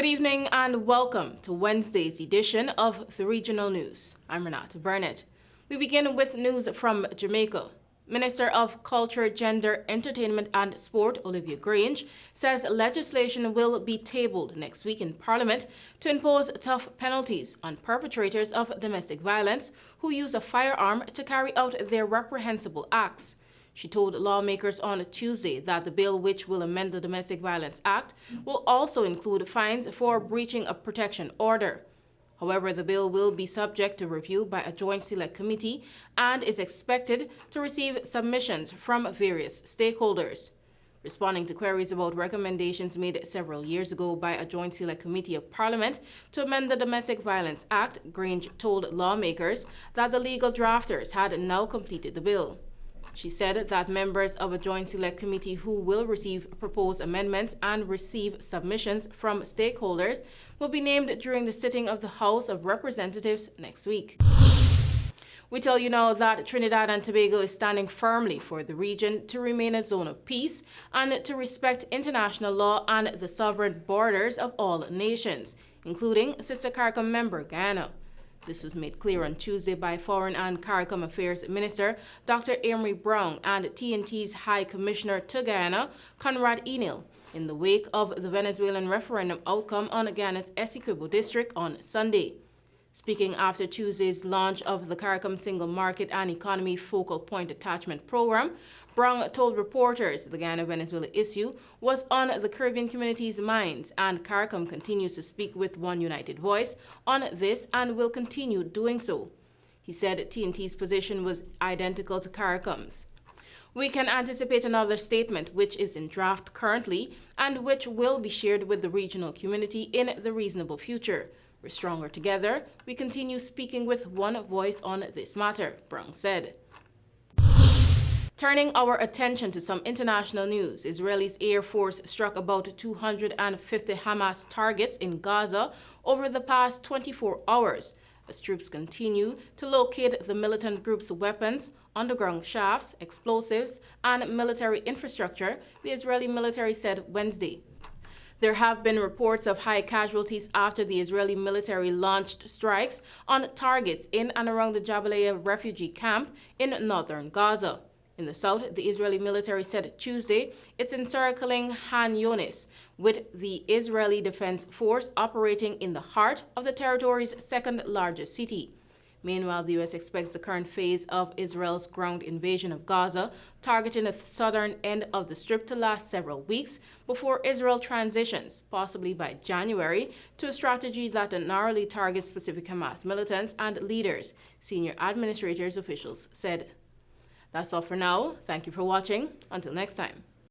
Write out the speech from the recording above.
evening and welcome to Wednesday's edition of the Regional News. I'm RENATA. We begin with news from Jamaica. Minister of Culture, Gender, Entertainment and Sport, Olivia Grange, says legislation will be tabled next week in Parliament to impose tough penalties on perpetrators of domestic violence who use a firearm to carry out their reprehensible acts. She told lawmakers on Tuesday that the bill, which will amend the Domestic Violence Act, will also include fines for breaching a protection order. However, the bill will be subject to review by a joint select committee and is expected to receive submissions from various stakeholders. Responding to queries about recommendations made several years ago by a joint select committee of Parliament to amend the Domestic Violence Act, Grange told lawmakers that the legal drafters had now completed the bill. She said that members of a joint select committee who will receive proposed amendments and receive submissions from stakeholders will be named during the sitting of the House of Representatives next week. We tell you now that Trinidad and Tobago is standing firmly for the region to remain a zone of peace and to respect international law and the sovereign borders of all nations, including sister CARICOM member Guyana. This was made clear on Tuesday by Foreign and CARICOM Affairs Minister Dr. Amory Brown and TNT's High Commissioner to Guyana, Conrad Enil, in the wake of the Venezuelan referendum outcome on Guyana's Essequibo district on Sunday. Speaking after Tuesday's launch of the CARICOM Single Market and Economy Focal Point Attachment Program, Brown told reporters the Guyana-Venezuela issue was on the Caribbean community's minds, and CARICOM continues to speak with one united voice on this and will continue doing so. He said TNT's position was identical to CARICOM's. We can anticipate another statement, which is in draft currently and which will be shared with the regional community in the reasonable future. We're stronger together. We continue speaking with one voice on this matter, Brown said. Turning our attention to some international news, Israel's Air Force struck about 250 Hamas targets in Gaza over the past 24 hours as troops continue to locate the militant group's weapons, underground shafts, explosives, and military infrastructure, the Israeli military said Wednesday. There have been reports of high casualties after the Israeli military launched strikes on targets in and around the Jabalia refugee camp in northern Gaza. In the south, the Israeli military said Tuesday it's encircling Han Yunis, with the Israeli Defense Force operating in the heart of the territory's second largest city. Meanwhile, the U.S. expects the current phase of Israel's ground invasion of Gaza, targeting the southern end of the Strip, to last several weeks before Israel transitions, possibly by January, to a strategy that narrowly targets specific Hamas militants and leaders, senior administrators officials said. That's all for now. Thank you for watching. Until next time.